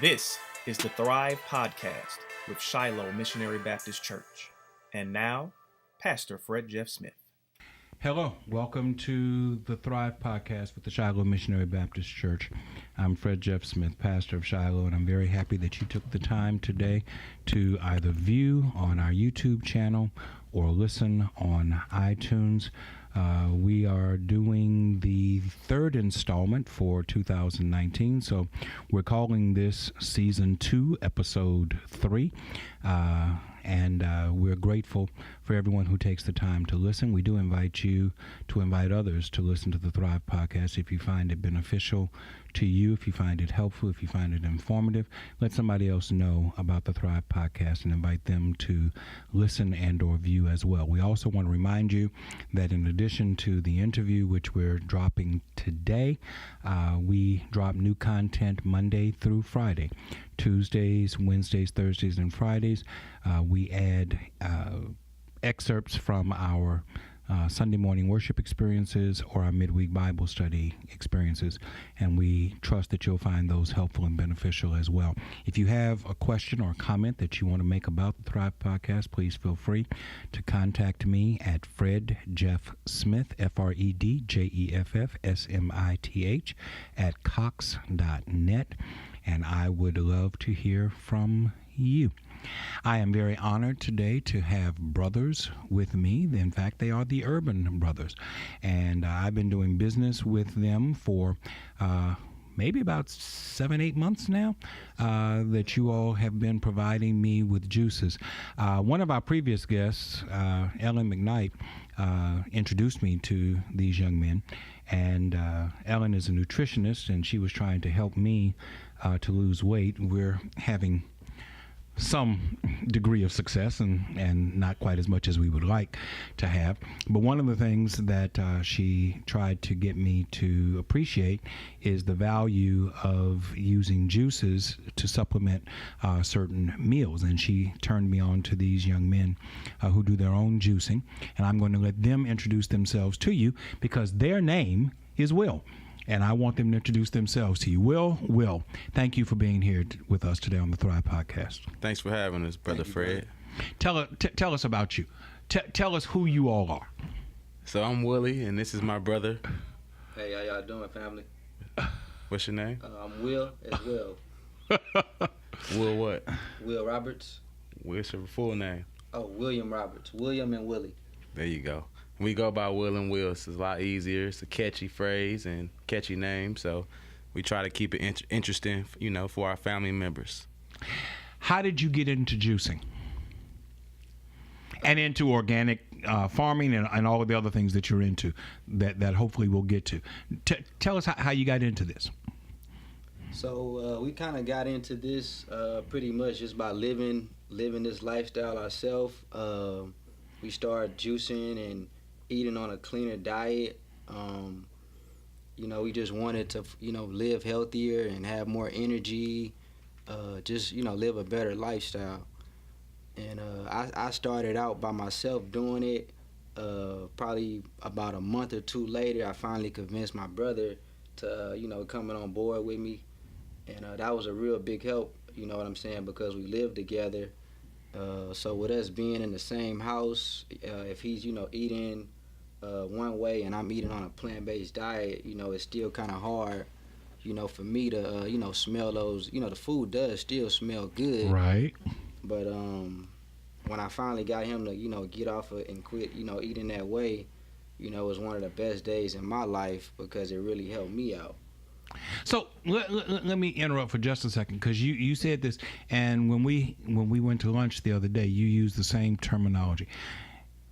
This is the Thrive Podcast with Shiloh Missionary Baptist Church. And now, Pastor Fred Jeff Smith. Hello, welcome to the Thrive Podcast with the Shiloh Missionary Baptist Church. I'm Fred Jeff Smith, pastor of Shiloh, and I'm very happy that you took the time today to either view on our YouTube channel or listen on iTunes. We are doing the third installment for 2019, so we're calling this Season 2, Episode 3. And we're grateful for everyone who takes the time to listen. We do invite you to invite others to listen to the Thrive Podcast if you find it beneficial to you, if you find it helpful, if you find it informative. Let somebody else know about the Thrive Podcast and invite them to listen and or view as well. We also want to remind you that in addition to the interview, which we're dropping today, we drop new content Monday through Friday. Tuesdays, Wednesdays, Thursdays, and Fridays. We add excerpts from our Sunday morning worship experiences or our midweek Bible study experiences, and we trust that you'll find those helpful and beneficial as well. If you have a question or a comment that you want to make about the Thrive Podcast, please feel free to contact me at Fred Jeff Smith, FredJeffSmith, at cox.net, and I would love to hear from you. I am very honored today to have brothers with me. In fact, they are the Urban Brothers, and I've been doing business with them for maybe about 7-8 months now, that you all have been providing me with juices. One of our previous guests, Ellen McKnight, introduced me to these young men, and Ellen is a nutritionist, and she was trying to help me to lose weight. We're having some degree of success and not quite as much as we would like to have. But one of the things that she tried to get me to appreciate is the value of using juices to supplement certain meals. And she turned me on to these young men who do their own juicing. And I'm going to let them introduce themselves to you because their name is Will. And I want them to introduce themselves to you. Will, thank you for being here with us today on the Thrive Podcast. Thanks for having us, Brother Fred. Tell us about you. Tell us who you all are. So I'm Willie, and this is my brother. Hey, how y'all doing, family? What's your name? I'm Will as well. Will what? Will Roberts. What's your full name? Oh, William Roberts. William and Willie. There you go. We go by Will and Will. It's a lot easier. It's a catchy phrase and catchy name, so we try to keep it interesting, for our family members. How did you get into juicing and into organic farming and all of the other things that you're into that hopefully we'll get to? Tell us how you got into this. So we kind of got into this pretty much just by living this lifestyle ourselves. We started juicing and eating on a cleaner diet. We just wanted to, live healthier and have more energy, live a better lifestyle. And I started out by myself doing it. Probably about a month or two later, I finally convinced my brother to, coming on board with me. And that was a real big help, you know what I'm saying, because we lived together. So with us being in the same house, if he's, eating one way and I'm eating on a plant-based diet, it's still kind of hard, for me to, smell those, the food does still smell good. Right. But when I finally got him to, get off of and quit, eating that way, it was one of the best days in my life because it really helped me out. So let me interrupt for just a second because you said this, and when we went to lunch the other day, you used the same terminology.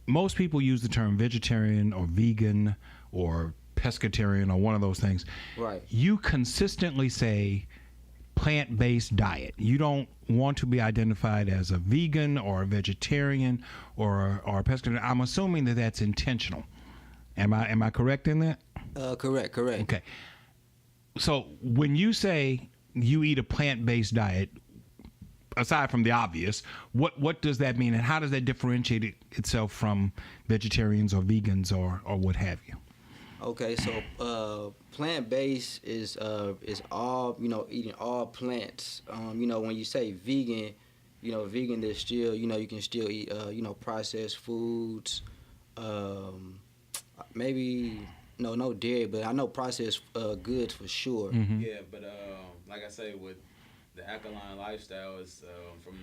Most people use the term vegetarian or vegan or pescatarian or one of those things. Right. You consistently say plant-based diet. You don't want to be identified as a vegan or a vegetarian or a pescatarian. I'm assuming that that's intentional. Am I correct in that? Correct. Okay. So when you say you eat a plant-based diet, aside from the obvious, what does that mean, and how does that differentiate itself from vegetarians or vegans or what have you? Okay, so plant-based is all, eating all plants. When you say vegan, vegan is still, you can still eat processed foods. Maybe no dairy, but I know processed goods for sure. Mm-hmm. Yeah, but like I say, with the alkaline lifestyle, is from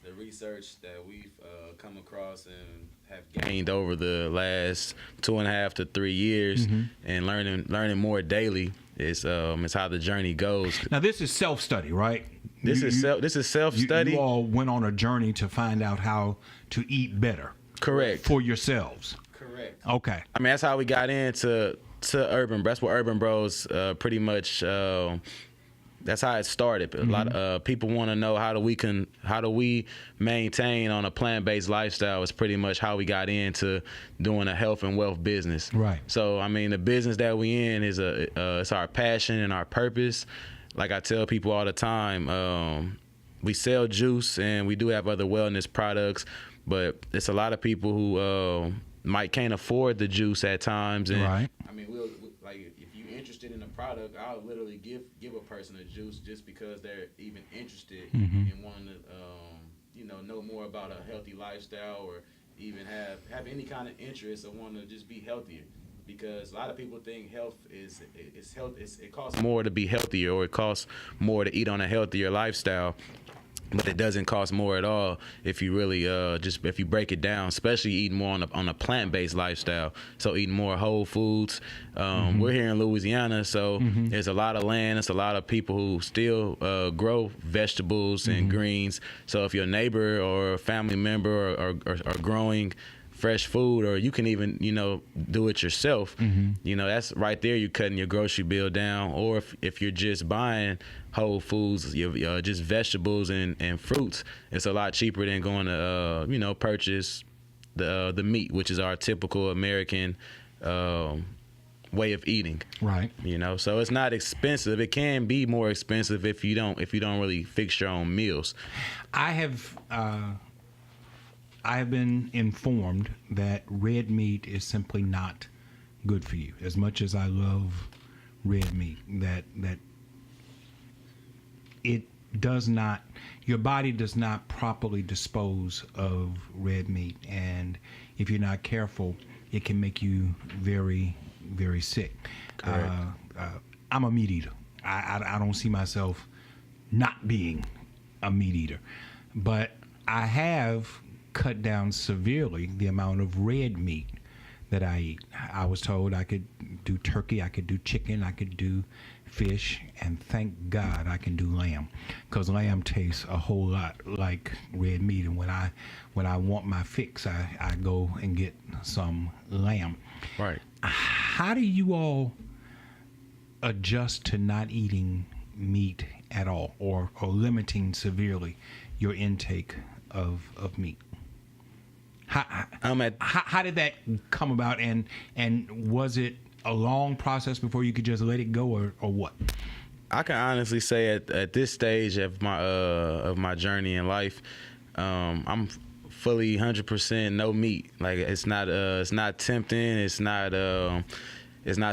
the research that we've come across and have gained over the last 2.5 to 3 years, Mm-hmm. and learning more daily is how the journey goes. Now this is self-study, right? This is self-study. You all went on a journey to find out how to eat better. Correct. For yourselves. Correct. Okay. I mean, that's how we got into Urban. That's what Urban Bros pretty much. That's how it started. A lot of people want to know how do we maintain on a plant-based lifestyle. Is pretty much how we got into doing a health and wealth business. Right. So I mean, the business that we in is it's our passion and our purpose. Like I tell people all the time, we sell juice and we do have other wellness products, but it's a lot of people who might can't afford the juice at times. And Right. I mean, we'll like if you're interested in a product, I'll literally give a person a juice just because they're even interested in wanting to know more about a healthy lifestyle, or even have any kind of interest or want to just be healthier. Because a lot of people think health is health. It costs more to be healthier, or it costs more to eat on a healthier lifestyle. But it doesn't cost more at all if you really if you break it down, especially eating more on a plant-based lifestyle. So eating more whole foods. We're here in Louisiana, so there's a lot of land. There's a lot of people who still grow vegetables and greens. So if your neighbor or family member are growing fresh food, or you can even do it yourself, that's right there. You're cutting your grocery bill down. Or if you're just buying whole foods, just vegetables and fruits, it's a lot cheaper than going to purchase the meat, which is our typical American way of eating. Right. So it's not expensive. It can be more expensive if you don't really fix your own meals. I have been informed that red meat is simply not good for you. As much as I love red meat, that it does not, your body does not properly dispose of red meat, and if you're not careful, it can make you very, very sick. Correct. I'm a meat eater. I don't see myself not being a meat eater, but I have cut down severely the amount of red meat that I eat. I was told I could do turkey, I could do chicken, I could do fish, and thank God I can do lamb, because lamb tastes a whole lot like red meat. And when I want my fix, I go and get some lamb. Right. How do you all adjust to not eating meat at all, or limiting severely your intake of meat? How did that come about, and was it a long process before you could just let it go, or what? I can honestly say at this stage of my journey in life, I'm fully 100% no meat. Like it's not tempting. It's not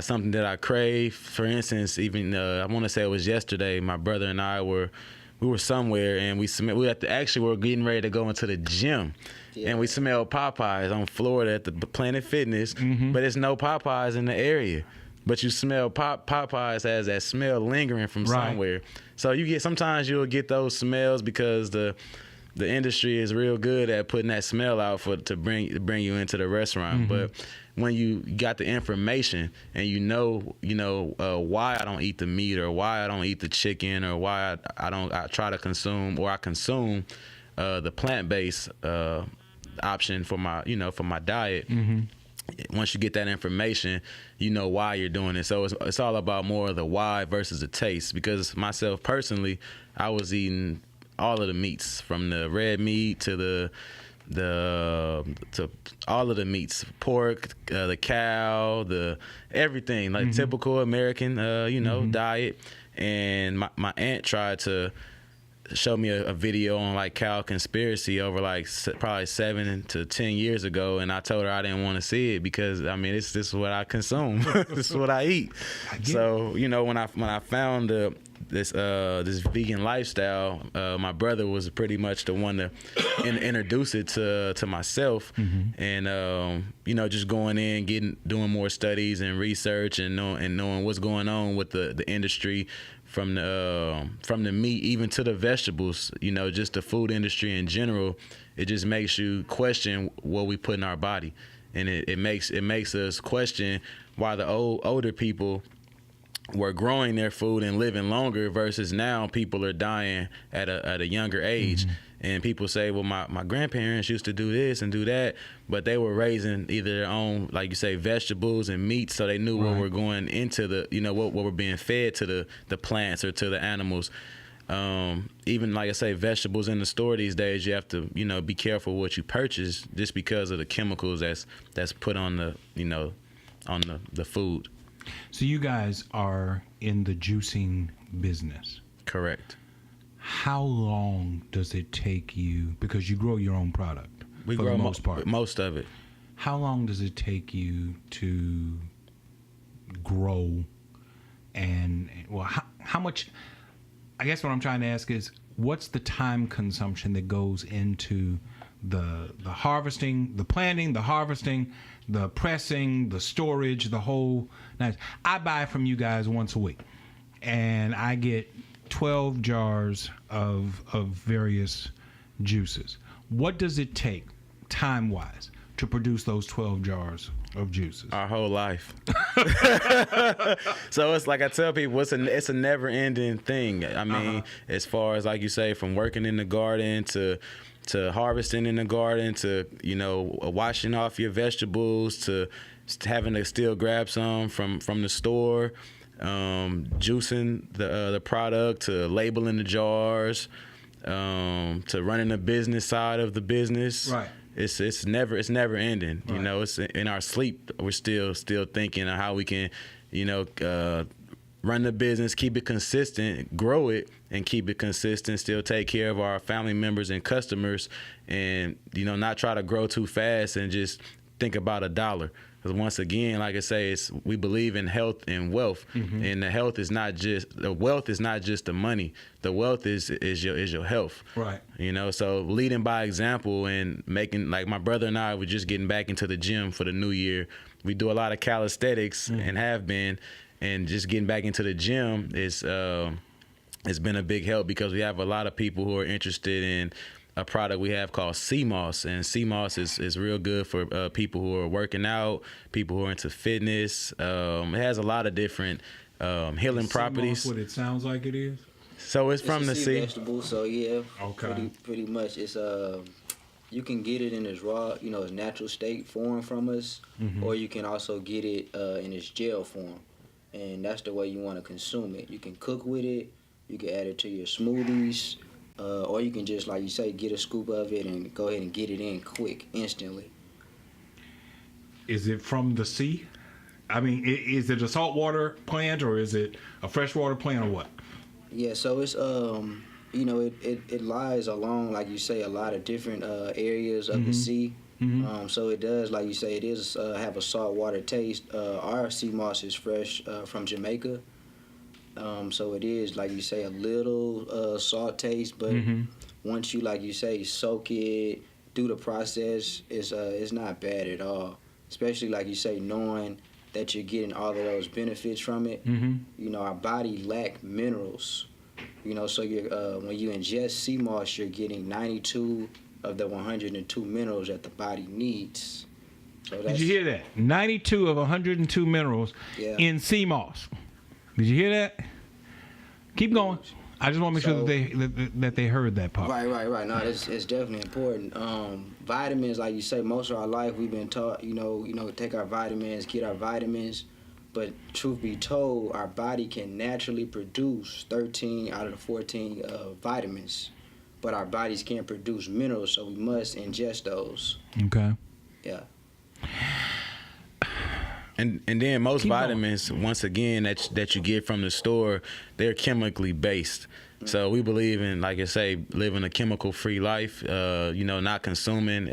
something that I crave. For instance, even I want to say it was yesterday, my brother and I were somewhere, and we were getting ready to go into the gym. Yeah. And we smelled Popeyes on Florida at the Planet Fitness, but there's no Popeyes in the area. But you smell Popeyes, has that smell lingering from somewhere. So sometimes you'll get those smells because the industry is real good at putting that smell out to bring you into the restaurant. But when you got the information and why I don't eat the meat, or why I don't eat the chicken, or why I try to consume, or I consume the plant-based option for my diet. Once you get that information, you know why you're doing it. So it's all about more of the why versus the taste. Because myself personally, I was eating all of the meats, from the red meat to to all of the meats, pork, the cow, the everything, like typical American diet. And my aunt tried to showed me a video on like cow conspiracy over like probably 7 to 10 years ago, and I told her I didn't want to see it because I mean this is what I consume. This is what I eat. So you know, when I found this vegan lifestyle, my brother was pretty much the one to introduce it to myself. And you know, just going in, doing more studies and research and knowing what's going on with the industry, from the meat even to the vegetables, you know, just the food industry in general. It just makes you question what we put in our body, and it makes us question why the older people were growing their food and living longer versus now people are dying at a younger age. And people say, well, my grandparents used to do this and do that, but they were raising either their own, like you say, vegetables and meat, so they knew what were going into the, you know, what were being fed to the plants or to the animals. Even like I say, vegetables in the store these days, you have to, you know, be careful what you purchase just because of the chemicals that's put on the, you know, on the food. So you guys are in the juicing business. Correct. How long does it take you, because you grow your own product We for grow the most part? Most of it. How long does it take you to grow, and well, how much? I guess what I'm trying to ask is, what's the time consumption that goes into the harvesting, the planting, the harvesting, the pressing, the storage, the whole night? I buy from you guys once a week, and I get 12 jars of various juices. What does it take, time-wise, to produce those 12 jars of juices? Our whole life. So it's like I tell people, it's a never-ending thing. I mean, as far as, like you say, from working in the garden to harvesting in the garden to, you know, washing off your vegetables to having to still grab some from the store, juicing the product, to labeling the jars, to running the business side of the business. Right. It's never ending. Right. You know, it's in our sleep. We're still thinking of how we can, you know, run the business, keep it consistent, grow it, and keep it consistent. Still take care of our family members and customers, and, you know, not try to grow too fast and just think about $1. Because once again, like I say, we believe in health and wealth, and the wealth is not just the money. The wealth is your health. Right. You know, so leading by example and making, like my brother and I were just getting back into the gym for the new year. We do a lot of calisthenics and have been, and just getting back into the gym is it's been a big help because we have a lot of people who are interested in a product we have called sea moss, and sea moss is real good for people who are working out, people who are into fitness. It has a lot of different healing properties. What it sounds like it is. So it's from the sea. Vegetable, so yeah, Okay. pretty much it's you can get it in its raw, you know, its natural state form from us, or you can also get it in its gel form, and that's the way you want to consume it. You can cook with it, you can add it to your smoothies. Or you can just, like you say, get a scoop of it and go ahead and get it in quick, instantly. Is it from the sea? I mean, is it a saltwater plant or is it a freshwater plant or what? Yeah, so it's you know, it lies along, like you say, a lot of different areas of the sea. So it does, like you say, it is have a saltwater taste. Our sea moss is fresh from Jamaica. So it is, like you say, a little salt taste, but once you, like you say, soak it, do the process, it's not bad at all. Especially, like you say, knowing that you're getting all of those benefits from it. You know, our body lack minerals. You know, so you're when you ingest sea moss, you're getting 92 of the 102 minerals that the body needs. So that's, Did you hear that? 92 of 102 minerals in sea moss. Did you hear that? Keep going. I just want to make sure that they heard that part. Right. No, it's definitely important. Vitamins, like you say, most of our life we've been taught, you know, take our vitamins, get our vitamins. But truth be told, our body can naturally produce 13 out of the 14 vitamins. But our bodies can't produce minerals, so we must ingest those. Okay. Yeah. And then most Keep vitamins, once again, that you get from the store, they're chemically based. So we believe in, like I say, living a chemical-free life. Not consuming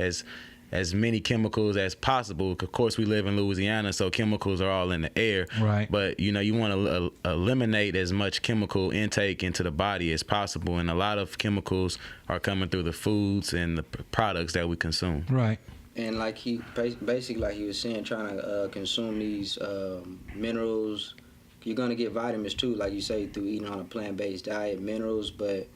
as many chemicals as possible. Of course, we live in Louisiana, so chemicals are all in the air. Right. But you want to eliminate as much chemical intake into the body as possible, and a lot of chemicals are coming through the foods and the products that we consume. Right. And like he basically, like he was saying, trying to consume these minerals. You're gonna get vitamins too, like you say, through eating on a plant-based diet, minerals. But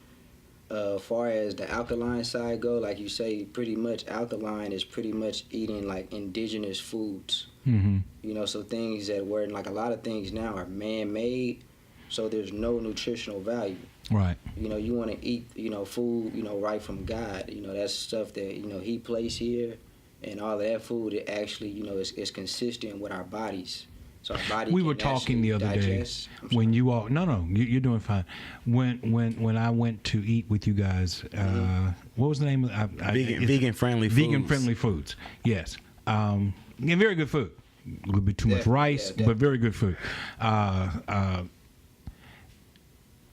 far as the alkaline side go, like you say, pretty much alkaline is pretty much eating like indigenous foods. Mm-hmm. So things that were like a lot of things now are man-made, so there's no nutritional value. Right. You want to eat, food, right from God. That's stuff that He placed here. And all of that food, it actually, is consistent with our bodies. So our body. We were talking the other day when you all. No, you're doing fine. When I went to eat with you guys, what was the name of vegan friendly foods. Vegan friendly foods. Yes, and very good food. A little bit too much rice, but very good food.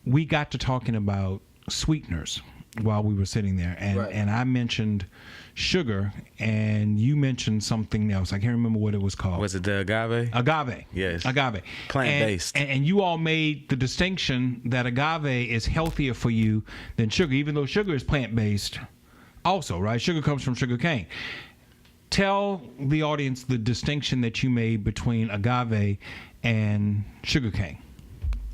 We got to talking about sweeteners while we were sitting there, and I mentioned sugar, and you mentioned something else. I can't remember what it was called. Was it the agave? Agave. Yes. Agave. Plant-based. And you all made the distinction that agave is healthier for you than sugar, even though sugar is plant-based also, right? Sugar comes from sugar cane. Tell the audience the distinction that you made between agave and sugar cane.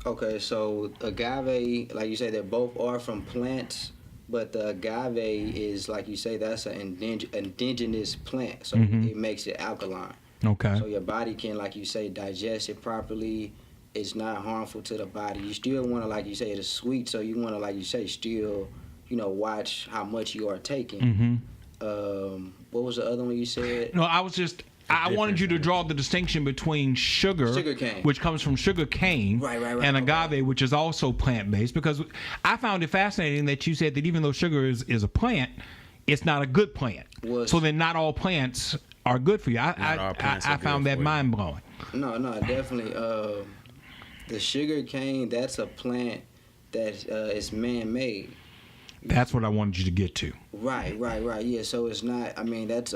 Okay, so agave, like you say, they both are from plants. But the agave is, like you say, that's an indigenous plant, so it makes it alkaline. Okay. So your body can, like you say, digest it properly. It's not harmful to the body. You still want to, like you say, it's sweet, so you want to, like you say, still, watch how much you are taking. What was the other one you said? No, I wanted you to draw the distinction between sugar cane, which comes from sugar cane, and agave, which is also plant-based, because I found it fascinating that you said that even though sugar is a plant, it's not a good plant. So then not all plants are good for you. I found that mind-blowing. No, definitely. The sugar cane, that's a plant that is man-made. That's what I wanted you to get to. Right. Yeah, so it's not, that's...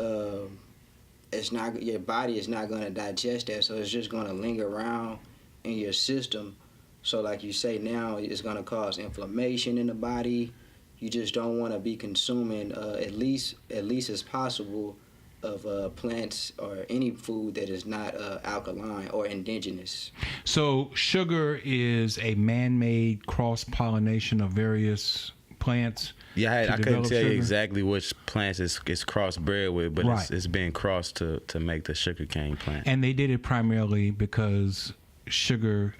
it's not, your body is not going to digest that, so it's just going to linger around in your system. So like you say now, it's going to cause inflammation in the body. You just don't want to be consuming at least as possible of plants or any food that is not alkaline or indigenous. So sugar is a man-made cross-pollination of various plants. Yeah, I couldn't tell you exactly which plants it's crossbred with, but it's being crossed to make the sugar cane plant. And they did it primarily because sugar,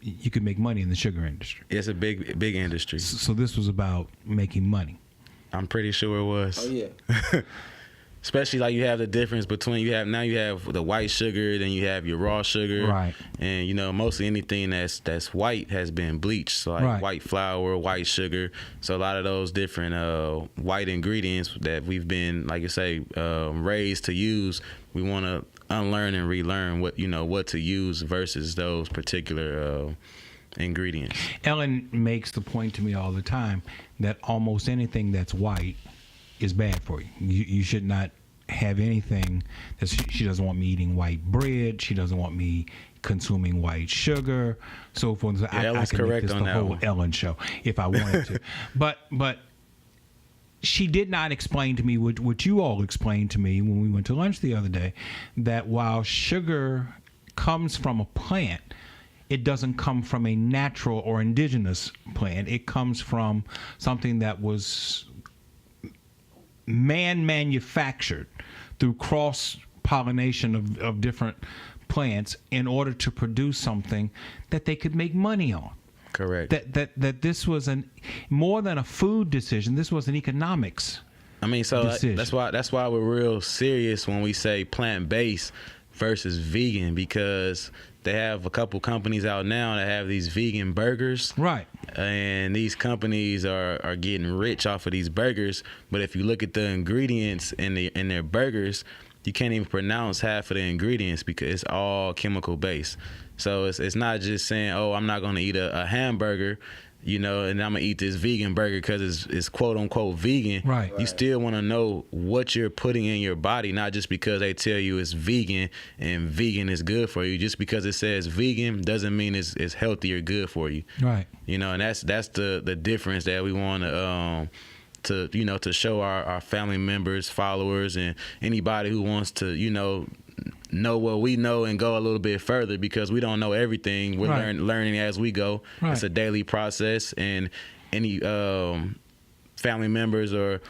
you could make money in the sugar industry. It's a big industry. So this was about making money. I'm pretty sure it was. Oh yeah. Especially like you have the difference between you have the white sugar, then you have your raw sugar, right? And mostly anything that's white has been bleached, so like white flour, white sugar. So a lot of those different white ingredients that we've been, like you say, raised to use, we want to unlearn and relearn what to use versus those particular ingredients. Ellen makes the point to me all the time that almost anything that's white is bad for you. You should not have anything that she doesn't want me eating white bread. She doesn't want me consuming white sugar, so forth. I can make this the whole Ellen show if I wanted to. But she did not explain to me what you all explained to me when we went to lunch the other day, that while sugar comes from a plant, it doesn't come from a natural or indigenous plant. It comes from something that was manufactured through cross-pollination of different plants in order to produce something that they could make money on. Correct. That this was more than a food decision. This was an economics. decision. That's why we're real serious when we say plant-based versus vegan, because they have a couple companies out now that have these vegan burgers. Right. And these companies are getting rich off of these burgers. But if you look at the ingredients in their burgers, you can't even pronounce half of the ingredients because it's all chemical based. So it's not just saying, oh, I'm not going to eat a hamburger, and I'm going to eat this vegan burger because it's quote unquote vegan. Right. You still want to know what you're putting in your body, not just because they tell you it's vegan and vegan is good for you. Just because it says vegan doesn't mean it's healthy or good for you. Right. And that's the difference that we want to show our family members, followers, and anybody who wants to, know what we know and go a little bit further, because we don't know everything. We're right. learning as we go. Right. It's a daily process, and any family members or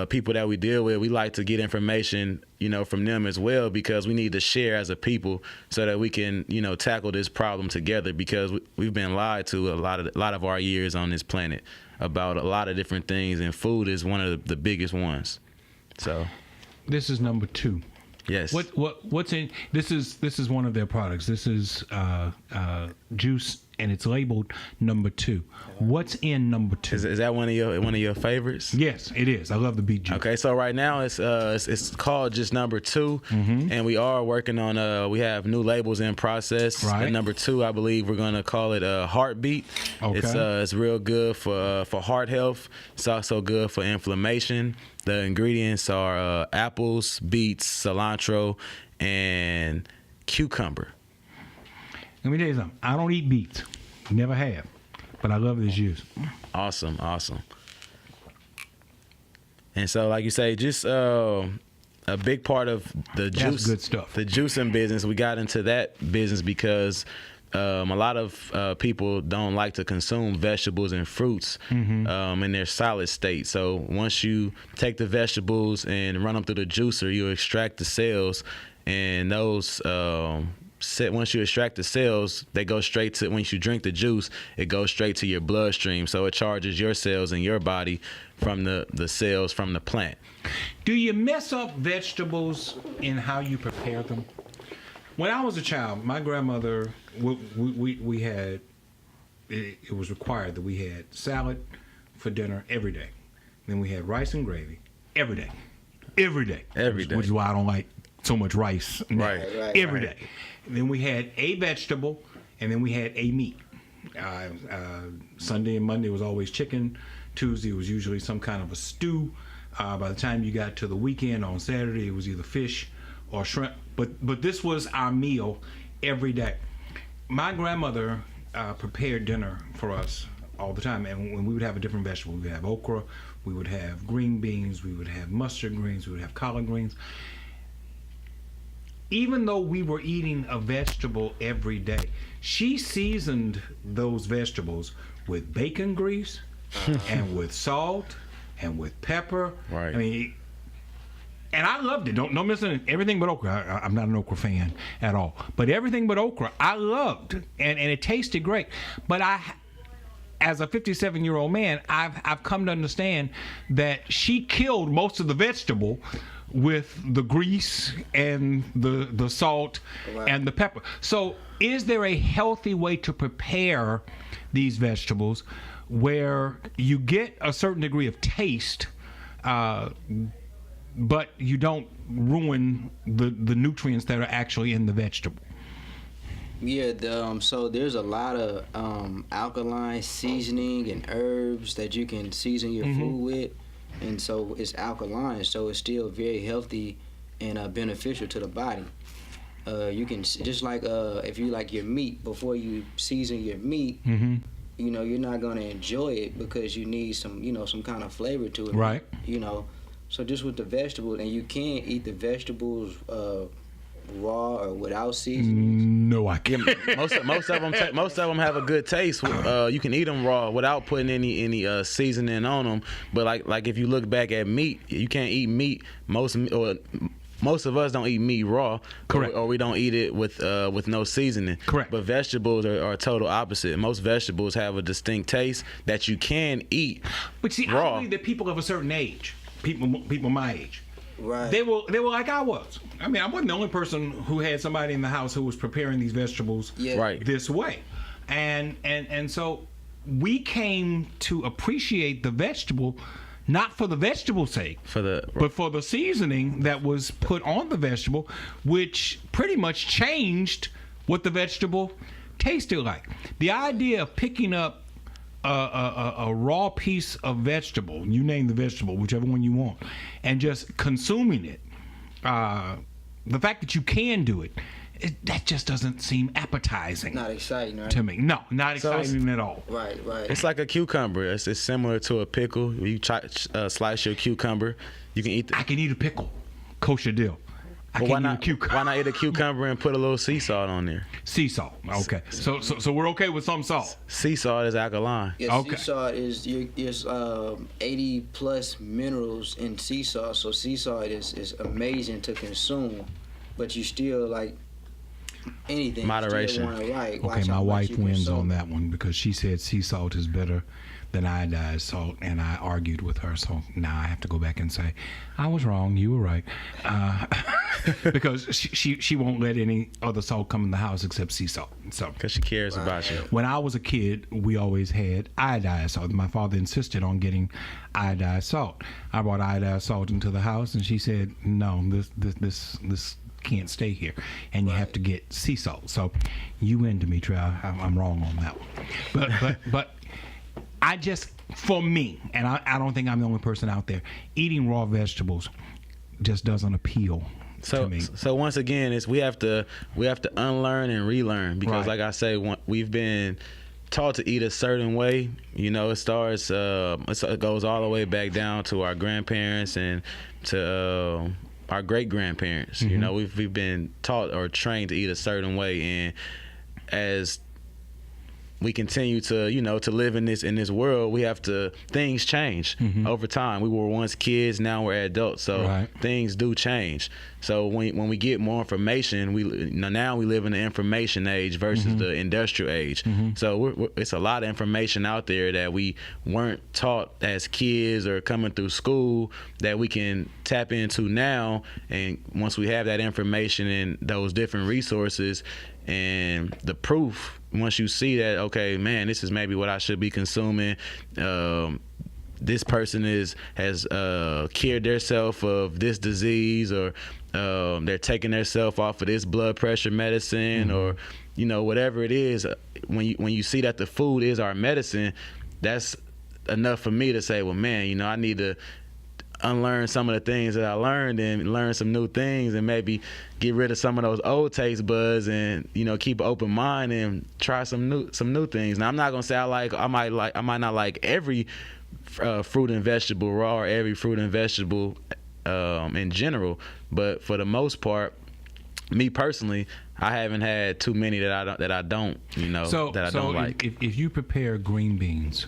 people that we deal with, we like to get information, from them as well, because we need to share as a people so that we can, tackle this problem together, because we've been lied to a lot of our years on this planet about a lot of different things, and food is one of the biggest ones. So this is number 2. Yes. What's in this is one of their products. This is juice, and it's labeled number 2. What's in number 2? Is that one of your favorites? Yes, it is. I love the beet juice. Okay, so right now it's called just number 2, and we are working on we have new labels in process. Right. And number 2, I believe we're gonna call it Heartbeat. Okay. It's real good for heart health. It's also good for inflammation. The ingredients are apples, beets, cilantro, and cucumber. Let me tell you something. I don't eat beets. Never have. But I love this juice. Awesome. And so, like you say, just a big part of the juice. That's good stuff. The juicing business, we got into that business because a lot of people don't like to consume vegetables and fruits in their solid state. So once you take the vegetables and run them through the juicer, you extract the cells, and those once you extract the cells, they go straight to, once you drink the juice, it goes straight to your bloodstream. So it charges your cells in your body from the cells from the plant. Do you mess up vegetables in how you prepare them? When I was a child, my grandmother, we had, it was required that we had salad for dinner every day. Then we had rice and gravy every day. Every day. Which is why I don't like so much rice. Right. Every day. And then we had a vegetable, and then we had a meat. Sunday and Monday was always chicken. Tuesday was usually some kind of a stew. By the time you got to the weekend on Saturday, it was either fish or shrimp. But this was our meal every day. My grandmother prepared dinner for us all the time, and when we would have a different vegetable, we would have okra, we would have green beans, we would have mustard greens, we would have collard greens. Even though we were eating a vegetable every day, she seasoned those vegetables with bacon grease and with salt and with pepper. Right. I mean, and I loved it. Don't miss it. Everything but okra. I'm not an okra fan at all. But everything but okra, I loved, and it tasted great. But as a 57-year-old man, I've come to understand that she killed most of the vegetable with the grease and the salt and the pepper. So, is there a healthy way to prepare these vegetables where you get a certain degree of taste, but you don't ruin the nutrients that are actually in the vegetable? Yeah, so there's a lot of alkaline seasoning and herbs that you can season your food with, and so it's alkaline, so it's still very healthy and beneficial to the body. You can, just like if you like your meat, before you season your meat, you're not gonna enjoy it because you need some kind of flavor to it, right? So just with the vegetables, and you can't eat the vegetables raw or without seasoning. No, I can't. Most of them have a good taste. You can eat them raw without putting any seasoning on them. But like if you look back at meat, you can't eat meat. Most of us don't eat meat raw. Correct. Or we don't eat it with no seasoning. Correct. But vegetables are total opposite. Most vegetables have a distinct taste that you can eat. But see, raw. I believe that people of a certain age, people my age, Right. They were like I was. I mean, I wasn't the only person who had somebody in the house who was preparing these vegetables this way. And so we came to appreciate the vegetable not for the vegetable sake, but for the seasoning that was put on the vegetable, which pretty much changed what the vegetable tasted like. The idea of picking up a raw piece of vegetable, you name the vegetable, whichever one you want, and just consuming it, the fact that you can do it, that just doesn't seem appetizing. Not exciting, right? To me. No, not exciting at all. Right. It's like a cucumber. It's similar to a pickle. You slice your cucumber. You can eat. I can eat a pickle. Kosher deal. Why not eat a cucumber and put a little sea salt on there? Sea salt. Okay. So we're okay with some salt. Sea salt is alkaline. Yeah, okay. Sea salt is 80 plus minerals in sea salt. So sea salt is amazing to consume, but you still like anything. Moderation. Okay, my wife wins on that one because she said sea salt is better than iodized salt, and I argued with her. So now I have to go back and say, I was wrong. You were right, because she won't let any other salt come in the house except sea salt. So because she cares about you. When I was a kid, we always had iodized salt. My father insisted on getting iodized salt. I brought iodized salt into the house, and she said, "No, this can't stay here, and you have to get sea salt." So you win, Dimitri. I'm wrong on that one, but I just, for me, and I don't think I'm the only person out there, eating raw vegetables just doesn't appeal to me. So once again, we have to unlearn and relearn, because like I say, we've been taught to eat a certain way. It starts it goes all the way back down to our grandparents and to our great grandparents. Mm-hmm. We've been taught or trained to eat a certain way, and as we continue to live in this world, things change over time. We were once kids, now we're adults, so things do change. So when we get more information, now we live in the information age versus the industrial age. So it's a lot of information out there that we weren't taught as kids or coming through school that we can tap into now. And once we have that information and those different resources and the proof, once you see that, okay, man, this is maybe what I should be consuming. This person has cured themselves of this disease, or they're taking themselves off of this blood pressure medicine, or whatever it is. When you see that the food is our medicine, that's enough for me to say, well, man, I need to unlearn some of the things that I learned and learn some new things, and maybe get rid of some of those old taste buds, and keep an open mind and try some new things. Now, I'm not gonna say I might not like every fruit and vegetable raw, or every fruit and vegetable in general, but for the most part, me personally, I haven't had too many that I don't like. If you prepare green beans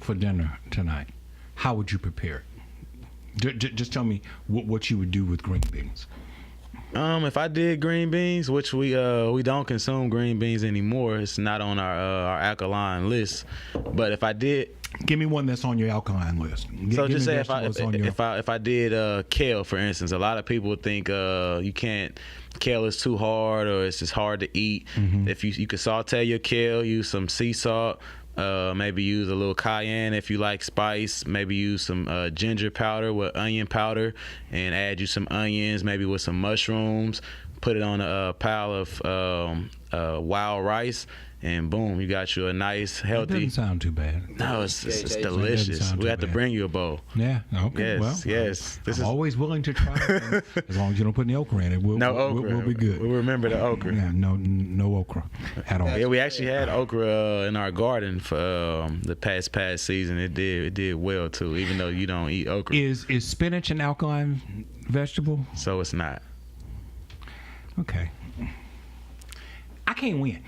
for dinner tonight, how would you prepare it? Just tell me what you would do with green beans. If I did green beans, which we don't consume green beans anymore, it's not on our alkaline list. But if I did, give me one that's on your alkaline list. So just say if I did kale, for instance, a lot of people think you can't. Kale is too hard, or it's just hard to eat. If you could saute your kale, use some sea salt. Maybe use a little cayenne if you like spice. Maybe use some ginger powder with onion powder, and add you some onions, maybe with some mushrooms. Put it on a pile of wild rice, and boom, you got you a nice, healthy. It doesn't sound too bad. No, it's delicious. We have to bring you a bowl. Yeah. Okay. Yes. I'm always willing to try it, as long as you don't put any okra in it. No okra. We'll be good. We'll remember the okra. Yeah. No okra at all. Yeah, we actually had okra in our garden for the past season. It did well too, even though you don't eat okra. Is spinach an alkaline vegetable? So it's not. Okay. I can't win.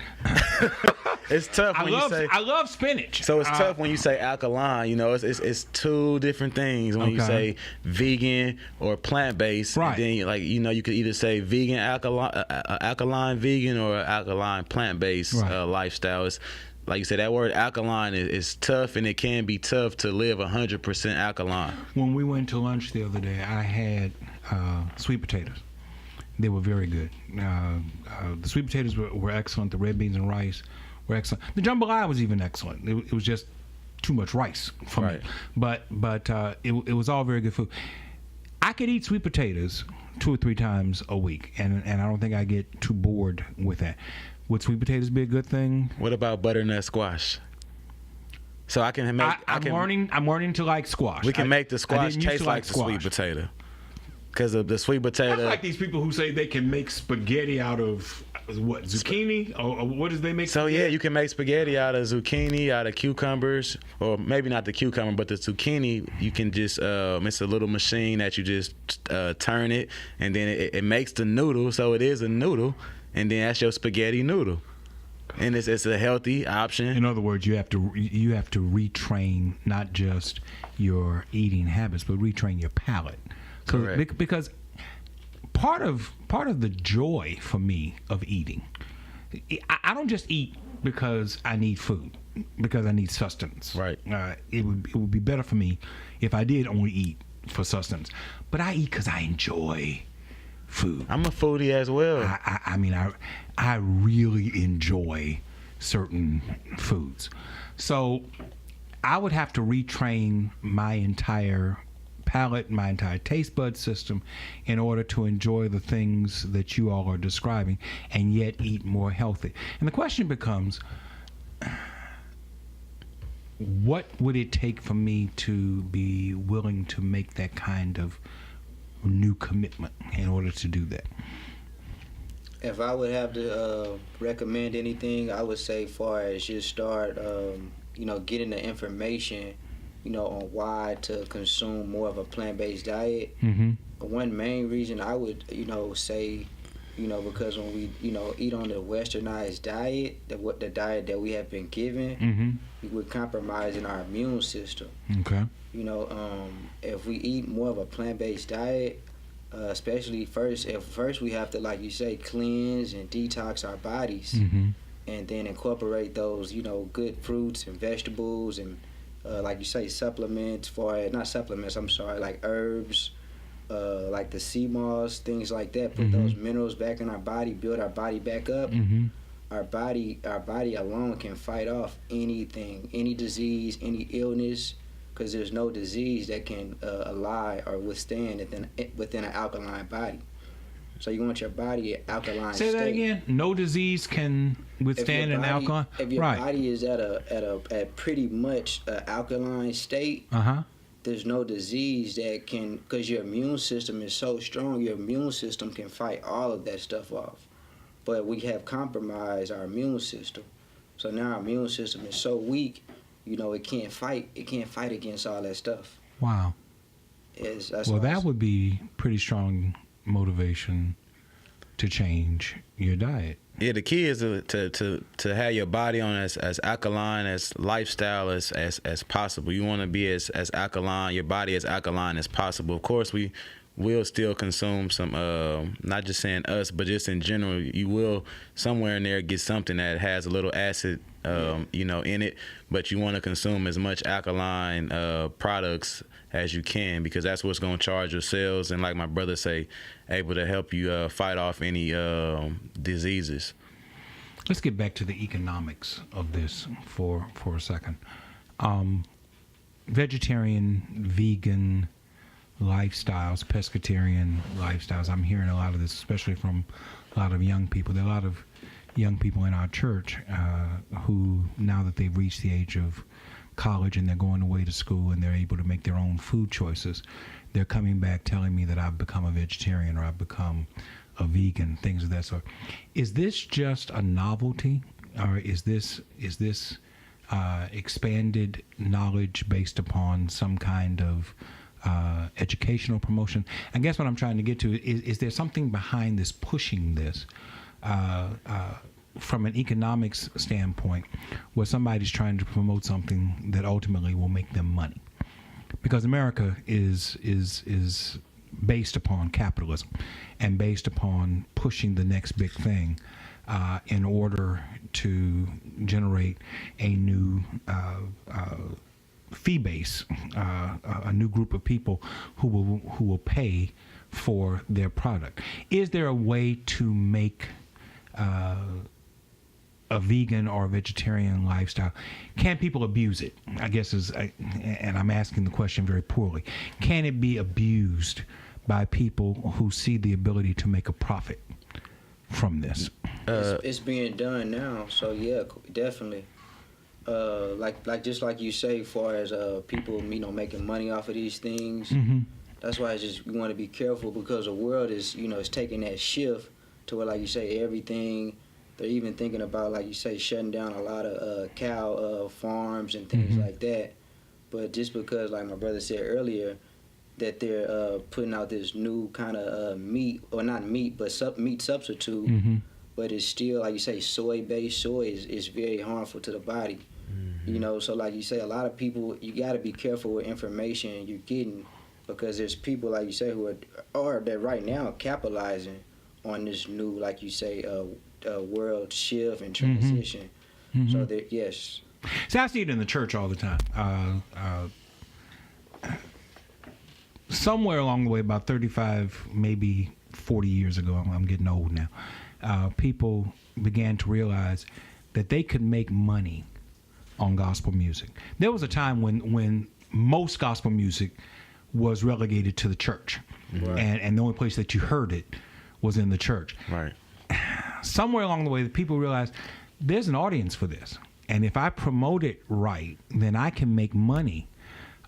It's tough when you say. I love spinach. So it's tough when you say alkaline. it's two different things when you say vegan or plant-based. Right. And then you could either say vegan alkaline vegan, or alkaline plant-based lifestyle. It's, like you said, that word alkaline is tough, and it can be tough to live 100% alkaline. When we went to lunch the other day, I had sweet potatoes. They were very good. The sweet potatoes were excellent. The red beans and rice were excellent. The jambalaya was even excellent. It was just too much rice for Right. me. But it was all very good food. I could eat sweet potatoes 2 or 3 times a week, and I don't think I get too bored with that. Would sweet potatoes be a good thing? What about butternut squash? So I can make. I'm learning to like squash. We can make the I squash didn't used taste to like the sweet squash. potato. Because of the sweet potato. That's like these people who say they can make spaghetti out of what, zucchini, or what does they make? So yeah, you can make spaghetti out of zucchini, out of cucumbers, or maybe not the cucumber, but the zucchini. You can just it's a little machine that you just turn it, and then it makes the noodle. So it is a noodle, and then that's your spaghetti noodle, and it's a healthy option. In other words, you have to retrain not just your eating habits, but retrain your palate. Correct. Because part of the joy for me of eating, I don't just eat because I need food, because I need sustenance. Right. It would be better for me if I did only eat for sustenance, but I eat because I enjoy food. I'm a foodie as well. I mean, I really enjoy certain foods. So I would have to retrain my entire palate, my entire taste bud system in order to enjoy the things that you all are describing and yet eat more healthy. And the question becomes, what would it take for me to be willing to make that kind of new commitment in order to do that? If I would have to recommend anything, I would say far as just start, getting the information, on why to consume more of a plant-based diet. Mm-hmm. One main reason I would, say, because when we, eat on the westernized diet, the diet that we have been given, Mm-hmm. we're compromising our immune system. Okay. If we eat more of a plant-based diet, especially first we have to, like you say, cleanse and detox our bodies, Mm-hmm. and then incorporate those, good fruits and vegetables and, like you say, like herbs, like the sea moss, things like that. Put Mm-hmm. those minerals back in our body, build our body back up. Mm-hmm. Our body alone can fight off anything, any disease, any illness, because there's no disease that can ally or withstand within an alkaline body. So you want your body alkaline Say state. that again. No disease can withstand an alkaline. If your right. body is at pretty much an alkaline state, there's no disease that can, because your immune system is so strong. Your immune system can fight all of that stuff off, but we have compromised our immune system. So now our immune system is so weak, it can't fight. It can't fight against all that stuff. Wow. Well, that would be pretty strong motivation to change your diet. Yeah, the key is to have your body on as alkaline as lifestyle as possible. You want to be as alkaline, your body as alkaline as possible. Of course, we will still consume some, not just saying us, but just in general, you will somewhere in there get something that has a little acid, in it. But you want to consume as much alkaline products as you can, because that's what's going to charge your cells, and like my brother say, able to help you fight off any diseases. Let's get back to the economics of this for a second. Vegetarian, vegan lifestyles, pescatarian lifestyles. I'm hearing a lot of this, especially from a lot of young people. There are a lot of young people in our church who, now that they've reached the age of college and they're going away to school and they're able to make their own food choices, they're coming back telling me that I've become a vegetarian or I've become a vegan, things of that sort. Is this just a novelty, or is this expanded knowledge based upon some kind of educational promotion? I guess what I'm trying to get to is there something behind this, pushing this from an economics standpoint, where somebody's trying to promote something that ultimately will make them money? Because America is based upon capitalism and based upon pushing the next big thing in order to generate a new fee base, a new group of people who will pay for their product. Is there a way to make a a vegan or a vegetarian lifestyle, can people abuse it? I guess and I'm asking the question very poorly. Can it be abused by people who see the ability to make a profit from this? It's being done now, so yeah, definitely. Just like you say, far as people, making money off of these things. Mm-hmm. That's why we want to be careful, because the world is, is taking that shift to where, like you say, everything. They're even thinking about, like you say, shutting down a lot of cow farms and things like that. But just because, like my brother said earlier, that they're putting out this new kind of meat, or not meat, but meat substitute. Mm-hmm. But it's still, like you say, soy-based. Soy is very harmful to the body. Mm-hmm. So like you say, a lot of people, you got to be careful with information you're getting, because there's people, like you say, who are that right now capitalizing on this new, like you say, world shift and transition. Mm-hmm. So that, yes. See, I see it in the church all the time. Somewhere along the way, about 35, maybe 40 years ago, I'm getting old now, people began to realize that they could make money on gospel music. There was a time when most gospel music was relegated to the church. Right. And the only place that you heard it was in the church. Right. Somewhere along the way, the people realized there's an audience for this. And if I promote it right, then I can make money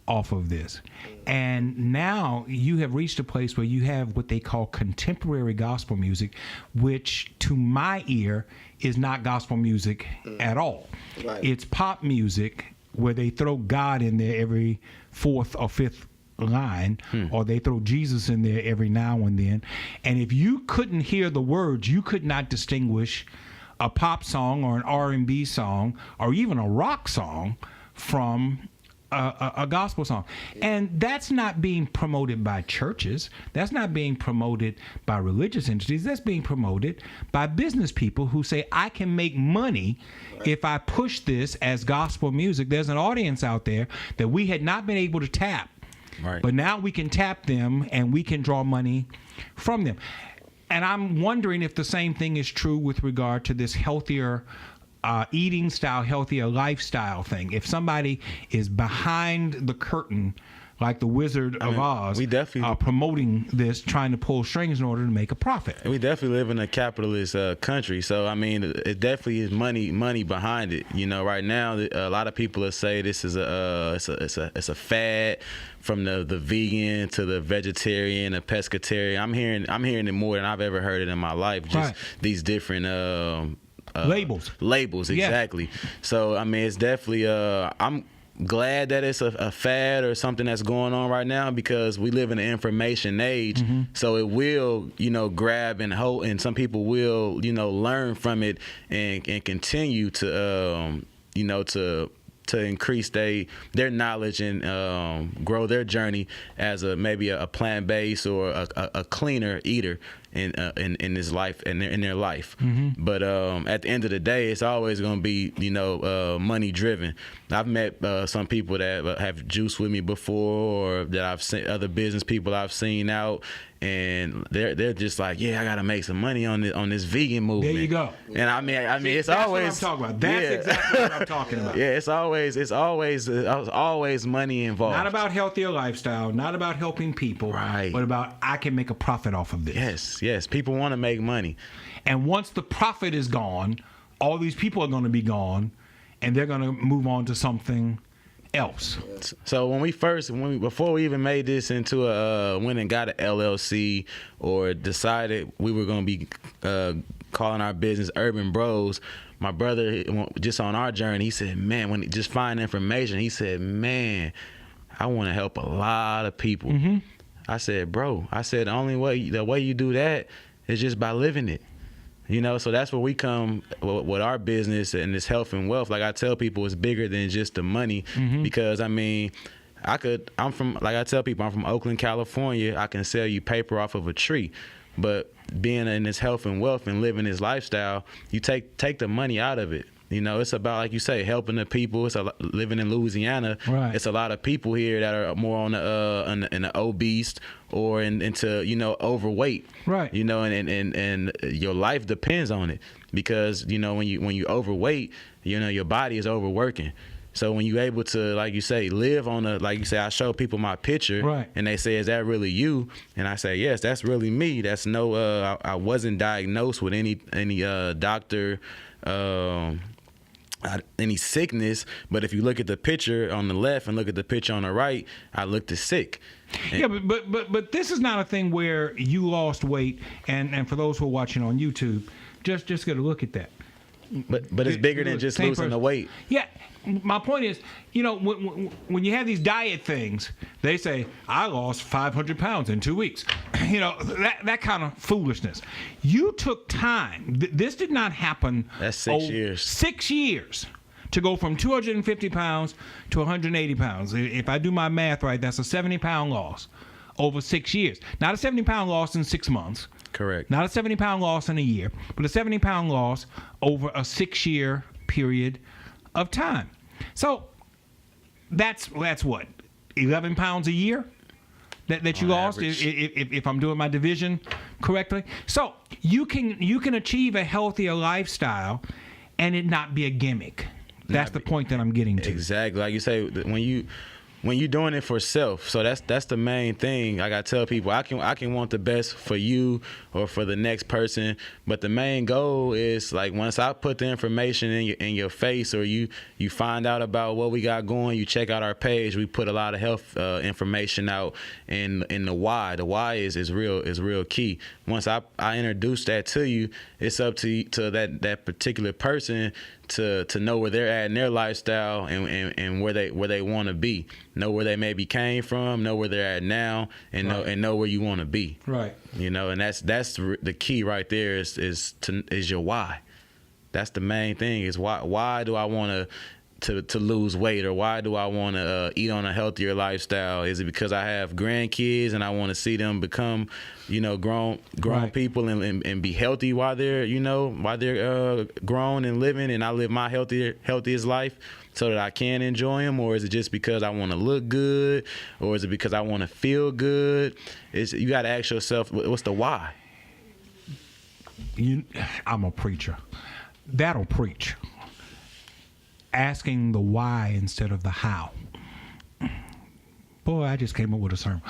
off of this. And now you have reached a place where you have what they call contemporary gospel music, which to my ear is not gospel music at all. Right. It's pop music where they throw God in there every fourth or fifth line, or they throw Jesus in there every now and then. And if you couldn't hear the words, you could not distinguish a pop song or an R&B song or even a rock song from a gospel song. And that's not being promoted by churches. That's not being promoted by religious entities. That's being promoted by business people who say, I can make money if I push this as gospel music. There's an audience out there that we had not been able to tap. Right. But now we can tap them and we can draw money from them. And I'm wondering if the same thing is true with regard to this healthier eating style, healthier lifestyle thing. If somebody is behind the curtain, like the Wizard of Oz, we definitely promoting this, trying to pull strings in order to make a profit. We definitely live in a capitalist country, so I mean, it definitely is money behind it. Right now, a lot of people say this is it's a fad, from the vegan to the vegetarian, the pescatarian. I'm hearing it more than I've ever heard it in my life. Just these different labels, exactly. Yeah. So I mean, it's definitely I'm glad that it's a fad or something that's going on right now, because we live in an information age. Mm-hmm. So it will, grab and hold, and some people will, learn from it and continue to, to increase their knowledge and grow their journey as maybe a plant-based or a cleaner eater in his life and in their life. Mm-hmm. But at the end of the day, it's always going to be money driven. I've met some people that have juiced with me before, or that I've seen, other business people I've seen out, and they're just like, yeah, I got to make some money on this vegan movement. There you go. And I mean, it's that's always what I'm talking about. That's exactly what I'm talking about. Yeah, it's always money involved. Not about healthier lifestyle, not about helping people, right, but about I can make a profit off of this. Yes. People want to make money. And once the profit is gone, all these people are going to be gone, and they're going to move on to something else. So before we even made this into went and got an LLC or decided we were going to be calling our business Urban Bros, my brother, just on our journey, he said, man, when he just find information, he said, man, I want to help a lot of people. Mm-hmm. I said, bro, the way you do that is just by living it. So that's where we come with our business and this health and wealth. Like I tell people, it's bigger than just the money. Mm-hmm. Because I mean, I tell people I'm from Oakland, California. I can sell you paper off of a tree, but being in this health and wealth and living this lifestyle, you take the money out of it. You know, it's about, like you say, helping the people. It's living in Louisiana. Right. It's a lot of people here that are more on the obese or into, you know, overweight. Right. You know, and your life depends on it, because, you know, when you overweight, you know, your body is overworking. So when you're able to, like you say, live on like you say, I show people my picture, right, and they say, is that really you? And I say, yes, that's really me. That's I wasn't diagnosed with any doctor, any sickness. But if you look at the picture on the left and look at the picture on the right, I looked sick. Yeah, but this is not a thing where you lost weight, and for those who are watching on YouTube, just get a look at that. But it's bigger than just losing the weight. Yeah, my point is, you know, when you have these diet things, they say, I lost 500 pounds in 2 weeks. You know, that kind of foolishness. You took time. This did not happen. That's 6 years. 6 years to go from 250 pounds to 180 pounds. If I do my math right, that's a 70-pound loss over 6 years. Not a 70-pound loss in 6 months. Correct. Not a 70-pound loss in a year, but a 70-pound loss over a 6-year period of time. So that's what, 11 pounds a year that you lost, if I'm doing my division correctly. So you can achieve a healthier lifestyle and it not be a gimmick. That's the point that I'm getting to. Exactly. Like you say, when you're doing it for self, so that's the main thing. Like I tell people, I can want the best for you or for the next person, but the main goal is, like, once I put the information in your face, or you find out about what we got going, you check out our page. We put a lot of health information out, and the why. The why is real key. Once I introduce that to you, it's up to that particular person to know where they're at in their lifestyle and where they want to be. Know where they maybe came from, know where they're at now, and know where you want to be. Right. You know, and that's the key right there is your why. That's the main thing, is why do I want to lose weight, or why do I want to eat on a healthier lifestyle? Is it because I have grandkids and I want to see them become, you know, grown right, people and be healthy while they're grown and living, and I live my healthiest life so that I can enjoy them? Or is it just because I want to look good, or is it because I want to feel good? You got to ask yourself, what's the why? I'm a preacher. That'll preach. Asking the why instead of the how. Boy, I just came up with a sermon.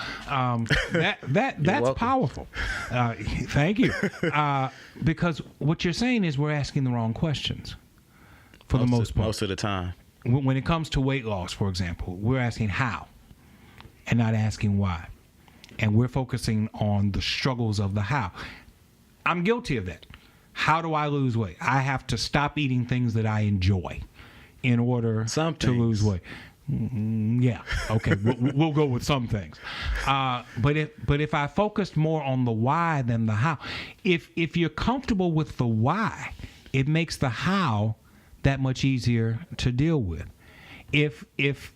That's powerful. Thank you. Because what you're saying is we're asking the wrong questions for the most part. Most of the time. When it comes to weight loss, for example, we're asking how and not asking why. And we're focusing on the struggles of the how. I'm guilty of that. How do I lose weight? I have to stop eating things that I enjoy in order to lose weight. Yeah, okay, we'll go with some things. But if I focused more on the why than the how, if you're comfortable with the why, it makes the how that much easier to deal with. If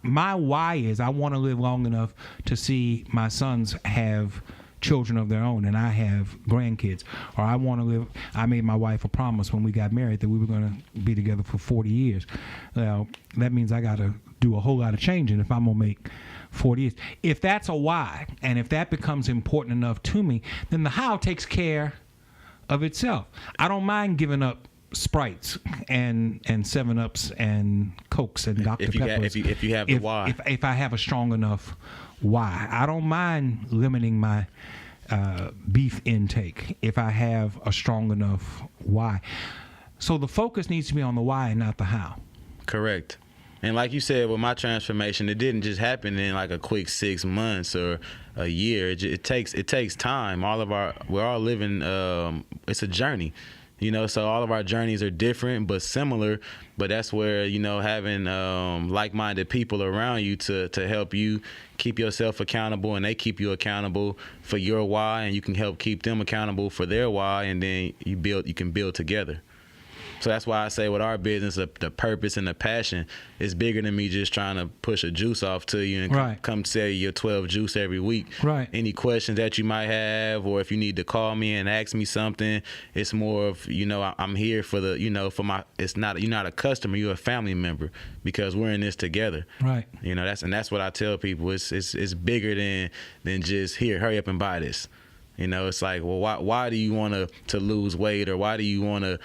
my why is I want to live long enough to see my sons have children of their own and I have grandkids, or I made my wife a promise when we got married that we were going to be together for 40 years. Well, that means I got to do a whole lot of changing if I'm going to make 40 years. If that's a why, and if that becomes important enough to me, then the how takes care of itself. I don't mind giving up Sprites and 7-Ups and Cokes and Dr. Peppers. If you have the why. If I have a strong enough why. I don't mind limiting my beef intake if I have a strong enough why. So the focus needs to be on the why and not the how. Correct. And like you said, with my transformation, it didn't just happen in like a quick 6 months or a year. It takes time. We're all living. It's a journey. You know, so all of our journeys are different but similar. But that's where, you know, having like-minded people around you to help you keep yourself accountable, and they keep you accountable for your why, and you can help keep them accountable for their why, and then you can build together. So that's why I say with our business, the purpose and the passion is bigger than me just trying to push a juice off to you and come sell you your 12 juice every week. Right. Any questions that you might have, or if you need to call me and ask me something, it's more of, I'm here for it's not, you're not a customer, you're a family member, because we're in this together. Right. That's what I tell people. It's bigger than just here, hurry up and buy this. It's like, well, why do you want to lose weight, or why do you want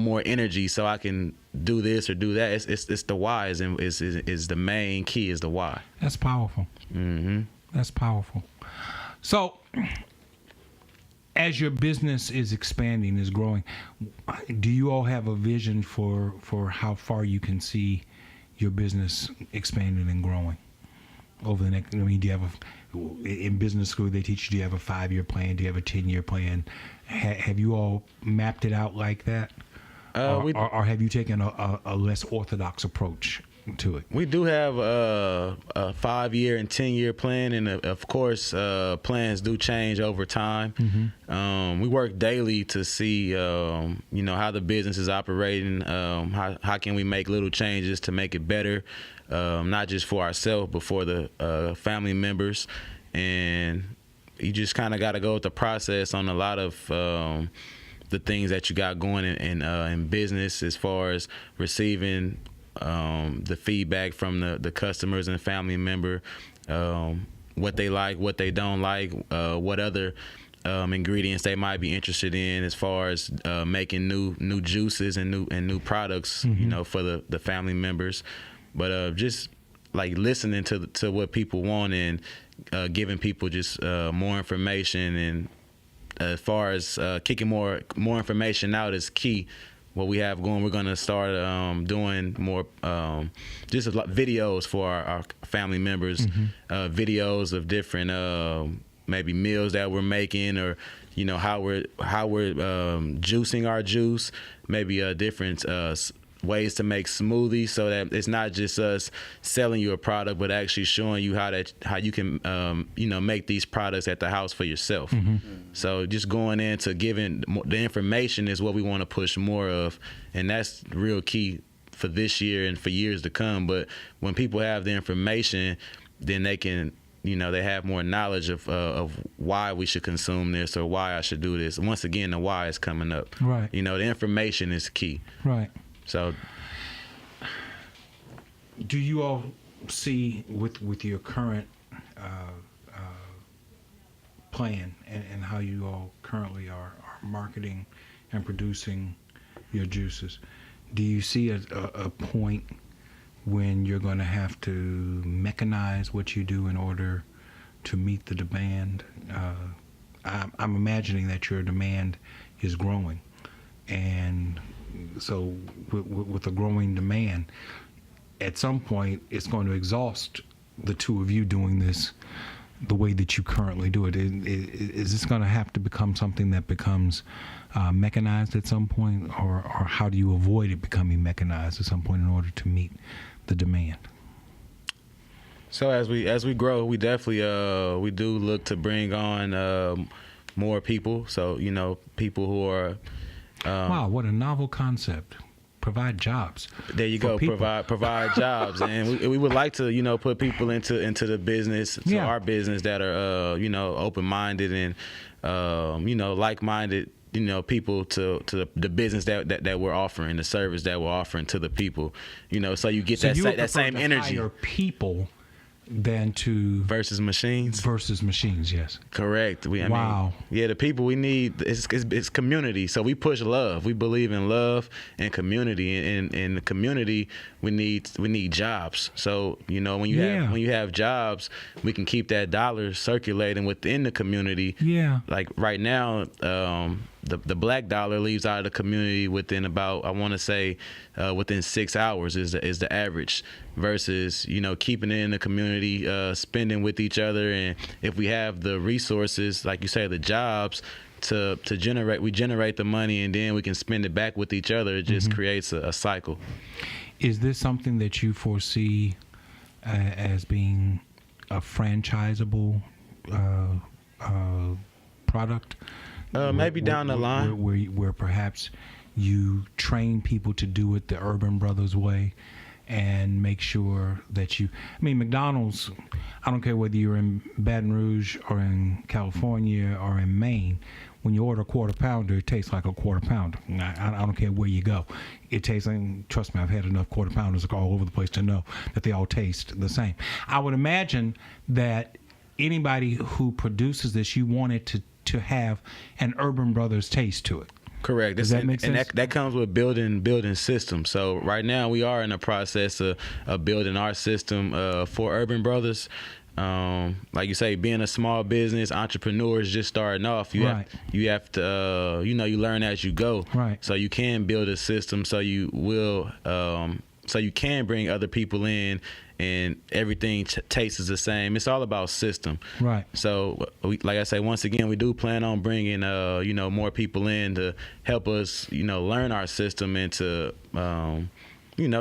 more energy so I can do this or do that? It's the why is the main key, is the why. That's powerful. Mm-hmm. That's powerful. So, as your business is expanding, is growing, do you all have a vision for how far you can see your business expanding and growing over the next? Do you have in business school they teach you, do you have a 5-year plan? Do you have a 10-year plan? Have you all mapped it out like that? Or have you taken a less orthodox approach to it? We do have a 5-year and 10-year plan, and of course, plans do change over time. Mm-hmm. We work daily to see, how the business is operating. How can we make little changes to make it better, not just for ourselves, but for the family members. And you just kind of got to go with the process on a lot of the things that you got going in business, as far as receiving the feedback from the customers and family member, what they like, what they don't like, what other ingredients they might be interested in, as far as making new juices and new products, mm-hmm. For the family members. But just like listening to what people want, and giving people just more information, and as far as kicking more information out is key. What we have going, we're going to start doing more just videos for our family members, mm-hmm. Videos of different maybe meals that we're making, or how we're juicing our juice, maybe different ways to make smoothies, so that it's not just us selling you a product, but actually showing you how you can make these products at the house for yourself. Mm-hmm. So just going into giving the information is what we want to push more of, and that's real key for this year and for years to come. But when people have the information, then they can they have more knowledge of why we should consume this, or why I should do this. Once again, the why is coming up. Right. The information is key. Right. So, do you all see with your current plan and how you all currently are marketing and producing your juices, do you see a point when you're going to have to mechanize what you do in order to meet the demand? I'm imagining that your demand is growing, and so with a growing demand, at some point it's going to exhaust the two of you doing this the way that you currently do it. Is this going to have to become something that becomes mechanized at some point, or how do you avoid it becoming mechanized at some point in order to meet the demand? So as we grow, we definitely we do look to bring on more people. So people who are wow, what a novel concept. Provide jobs. There you go. People. Provide jobs, and we would like to put people into the business, our business, that are open-minded and like-minded people to the business that we're offering, the service that we're offering to the people. So you get that same energy. Hire people than to versus machines. Yes. Correct. Wow. The people we need, it's community. So we push love. We believe in love and community. And in the community, we need jobs. So when you have jobs, we can keep that dollar circulating within the community. Yeah. Like right now, the black dollar leaves out of the community within about, I want to say, within 6 hours is the average, versus keeping it in the community, spending with each other. And if we have the resources, like you say, the jobs to generate the money, and then we can spend it back with each other. It just mm-hmm. creates a cycle. Is this something that you foresee as being a franchisable product? Maybe down the line, where perhaps you train people to do it the Urban Brothers way, and make sure that McDonald's, I don't care whether you're in Baton Rouge or in California or in Maine, when you order a quarter pounder, it tastes like a quarter pounder. I don't care where you go. It tastes, and trust me, I've had enough quarter pounders all over the place to know that they all taste the same. I would imagine that anybody who produces this, you want it to have an Urban Brothers taste to it. Correct. Does that make sense? And that comes with building systems. So right now we are in the process of building our system for Urban Brothers. Like you say, being a small business, entrepreneurs just starting off, you have to, you learn as you go. Right. So you can build a system so you will, so you can bring other people in and everything tastes the same. It's all about system. Right. So like I say, once again, we do plan on bringing, more people in to help us, learn our system and to,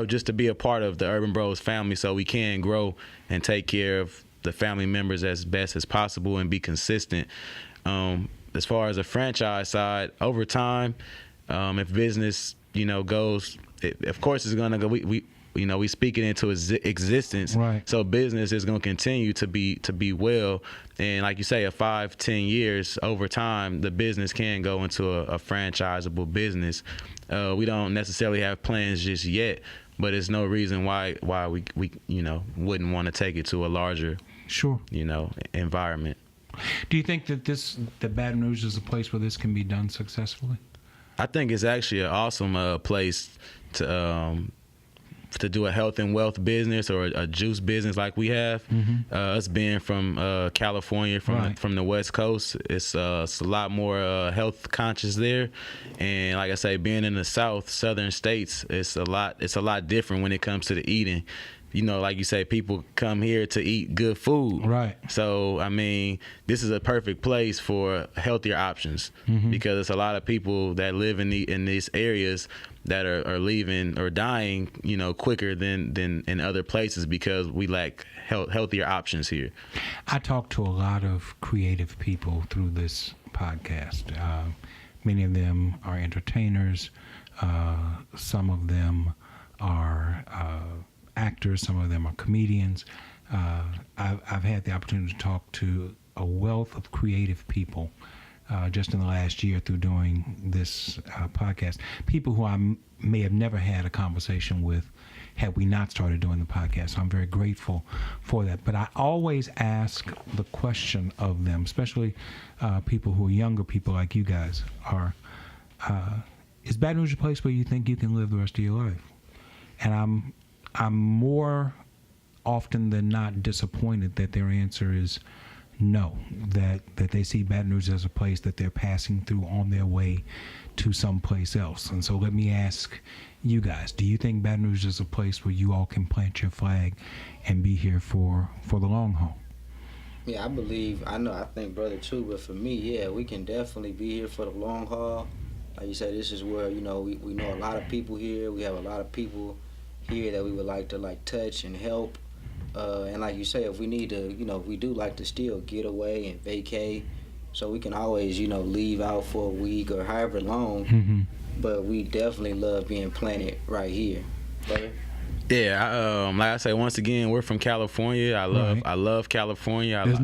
just to be a part of the Urban Bros family so we can grow and take care of the family members as best as possible and be consistent. As far as the franchise side, over time, if business, goes, of course it's going to go, we speak it into existence. Right. So business is going to continue to be well. And like you say, 5-10 years over time, the business can go into a franchisable business. We don't necessarily have plans just yet, but it's no reason why we wouldn't want to take it to a larger, environment. Do you think that that Baton Rouge is a place where this can be done successfully? I think it's actually an awesome place to do a health and wealth business or a juice business like we have. Mm-hmm. Us being from California, from the West Coast, it's a lot more health conscious there. And like I say, being in the southern states, it's a lot different when it comes to the eating. Like you say, people come here to eat good food. Right. So, this is a perfect place for healthier options because it's a lot of people that live in these areas that are leaving or dying, quicker than in other places because we lack healthier options here. I talk to a lot of creative people through this podcast. Many of them are entertainers. Some of them are actors. Some of them are comedians. I've had the opportunity to talk to a wealth of creative people just in the last year through doing this podcast. People who I may have never had a conversation with had we not started doing the podcast. So I'm very grateful for that. But I always ask the question of them, especially people who are younger people like you guys are, is Baton Rouge a place where you think you can live the rest of your life? And I'm more often than not disappointed that their answer is no, that they see Baton Rouge as a place that they're passing through on their way to someplace else. And so let me ask you guys, do you think Baton Rouge is a place where you all can plant your flag and be here for the long haul? Yeah, I think brother too, but for me, yeah, we can definitely be here for the long haul. Like you said, this is where, we know a lot of people here. We have a lot of people here that we would like to touch and help. And like you say, if we need to, we do like to still get away and vacate. So we can always, leave out for a week or however long. Mm-hmm. But we definitely love being planted right here. Brother? Yeah, like I say, once again, we're from California. I love California. There's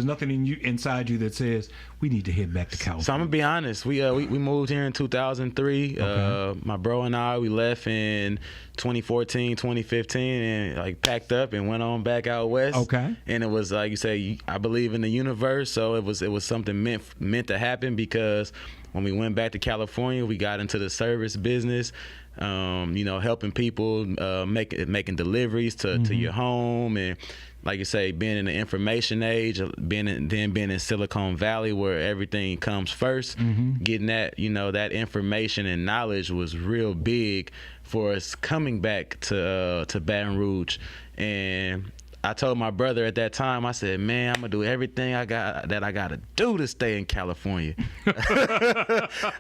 nothing inside you that says we need to head back to California. So I'm gonna be honest. We moved here in 2003. Okay. My bro and I, we left in 2014, 2015, and packed up and went on back out west. Okay. And it was like you say, I believe in the universe, so it was something meant to happen because when we went back to California, we got into the service business. Helping people, making deliveries to your home, and like you say, being in the information age, being in Silicon Valley where everything comes first, getting that that information and knowledge was real big for us coming back to Baton Rouge. And I told my brother at that time, I said, man, I'm gonna do everything I gotta do to stay in California.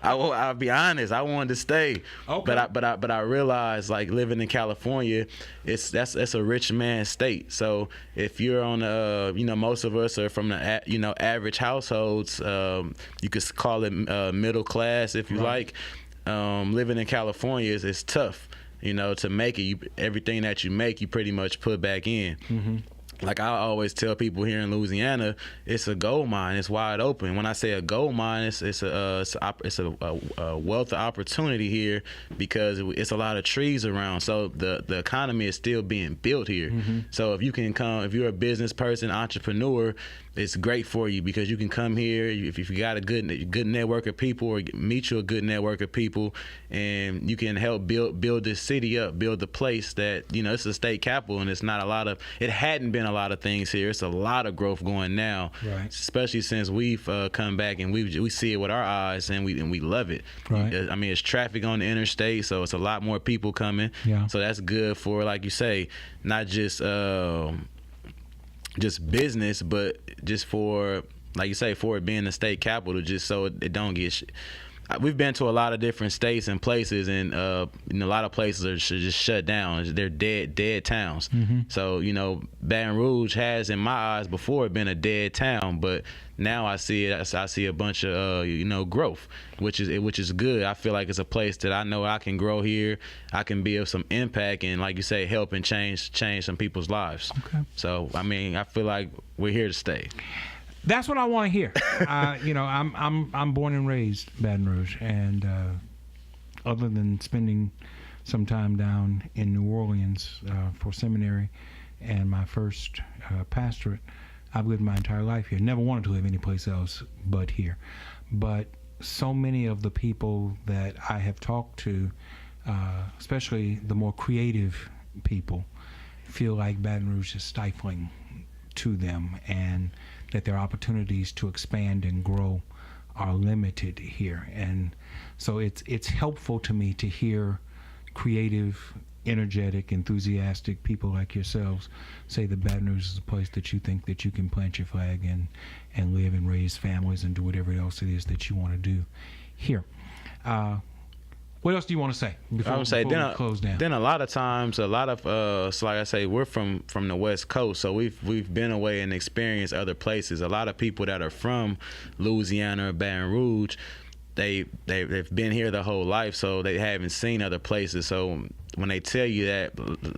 I'll be honest, I wanted to stay. Okay. But I realized living in California, that's a rich man's state. So if you're on most of us are from the average households, you could call it middle class if you like. living in California is tough, you know, to make it. Everything that you make, you pretty much put back in. Mm-hmm. Like I always tell people here in Louisiana, it's a gold mine. It's wide open. When I say a gold mine, it's a wealth of opportunity here because it's a lot of trees around. So the economy is still being built here. Mm-hmm. So if you're a business person, entrepreneur, it's great for you because you can come here if you got a good network of people or meet you a good network of people, and you can help build this city up, build the place that, you know, it's a state capital and it hadn't been a lot of things here. It's a lot of growth going now, right. Especially since we've come back and we see it with our eyes and we love it. Right. I mean, it's traffic on the interstate, so it's a lot more people coming. Yeah. So that's good for, like you say, not just business, but just for, like you say, for it being the state capital, just so it don't get we've been to a lot of different states and places, and a lot of places are just shut down. They're dead towns. Mm-hmm. So, you know, Baton Rouge has, in my eyes, before been a dead town, but now I see a bunch of growth, which is good. I feel like it's a place that I know I can grow here. I can be of some impact and, like you say, help and change some people's lives. Okay. So, I mean, I feel like we're here to stay. That's what I want to hear. I'm born and raised Baton Rouge, and other than spending some time down in New Orleans for seminary and my first pastorate, I've lived my entire life here. Never wanted to live anyplace else but here. But so many of the people that I have talked to, especially the more creative people, feel like Baton Rouge is stifling to them, and that their opportunities to expand and grow are limited here. And so it's helpful to me to hear creative, energetic, enthusiastic people like yourselves say that Baton Rouge is a place that you think that you can plant your flag and live and raise families and do whatever else it is that you want to do here. What else do you want to say before we close down? Then a lot of times, so like I say, we're from the West Coast, so we've been away and experienced other places. A lot of people that are from Louisiana or Baton Rouge, they've been here their whole life, so they haven't seen other places. So when they tell you that,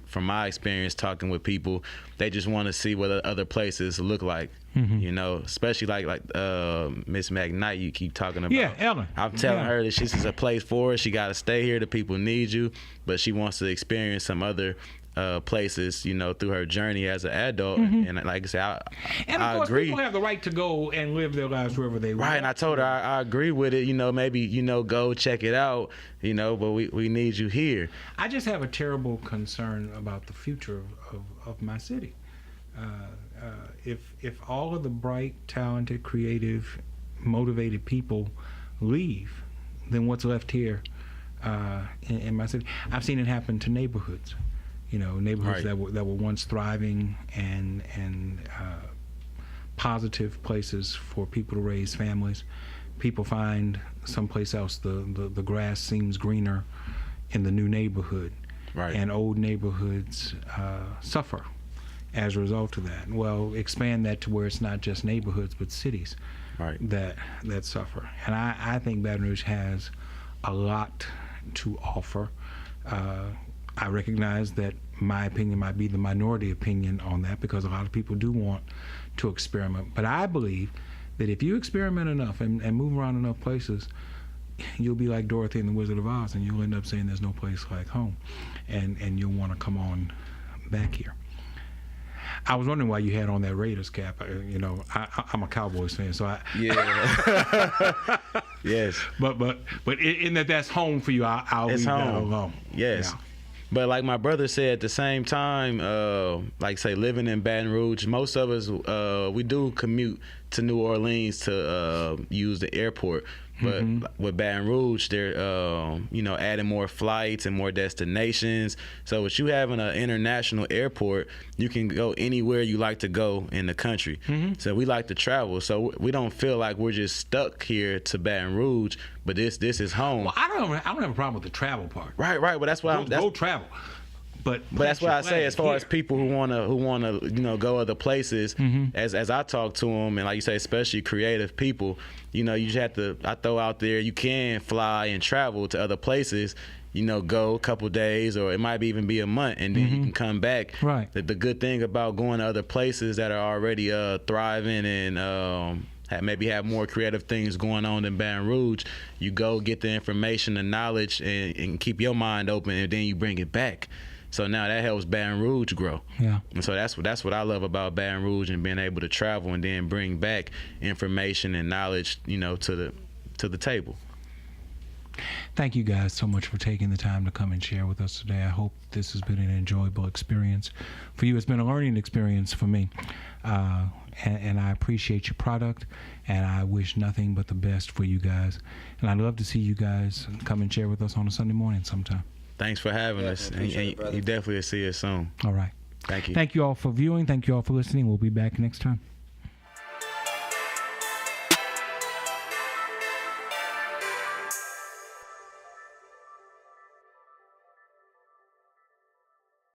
from my experience talking with people, they just want to see what other places look like. Mm-hmm. You know, especially like Miss McKnight, you keep talking about. Yeah, Ellen. I'm telling her that this is a place for her. She got to stay here. The people need you, but she wants to experience some other places, you know, through her journey as an adult. Mm-hmm. And like I said, I agree. People have the right to go and live their lives wherever they want. Right, and I told her I agree with it. You know, maybe, you know, go check it out, you know, but we need you here. I just have a terrible concern about the future of my city. If all of the bright, talented, creative, motivated people leave, then what's left here in my city? I've seen it happen to neighborhoods. You know, neighborhoods right. that were once thriving and positive places for people to raise families. People find someplace else the grass seems greener in the new neighborhood, right. And old neighborhoods suffer as a result of that. Well, expand that to where it's not just neighborhoods but cities, right. that suffer. And I think Baton Rouge has a lot to offer. I recognize that my opinion might be the minority opinion on that, because a lot of people do want to experiment. But I believe that if you experiment enough and move around enough places, you'll be like Dorothy and the Wizard of Oz, and you'll end up saying there's no place like home, and you'll want to come on back here. I was wondering why you had on that Raiders cap. You know, I'm a Cowboys fan, so yeah. Yes. But in that's home for you, I'll leave that alone. Yes. Yeah. But like my brother said, at the same time, like say living in Baton Rouge, most of us we do commute to New Orleans to use the airport. But with Baton Rouge, they're adding more flights and more destinations. So with you having an international airport, you can go anywhere you like to go in the country. Mm-hmm. So we like to travel. So we don't feel like we're just stuck here to Baton Rouge. But this is home. Well, I don't have a problem with the travel part. Right. But that's why go travel. But that's what I say. As far as people who wanna go other places, as I talk to them, and like you say, especially creative people, you just have to. I throw out there, you can fly and travel to other places. Go a couple days, or it might even be a month, and then you can come back. Right. The good thing about going to other places that are already thriving and maybe have more creative things going on than Baton Rouge, you go get the information, the knowledge, and keep your mind open, and then you bring it back. So now that helps Baton Rouge grow. Yeah. And so that's what I love about Baton Rouge, and being able to travel and then bring back information and knowledge, to the table. Thank you guys so much for taking the time to come and share with us today. I hope this has been an enjoyable experience for you. It's been a learning experience for me. And I appreciate your product, and I wish nothing but the best for you guys. And I'd love to see you guys come and share with us on a Sunday morning sometime. Thanks for having us. And you definitely will see us soon. All right. Thank you. Thank you all for viewing. Thank you all for listening. We'll be back next time.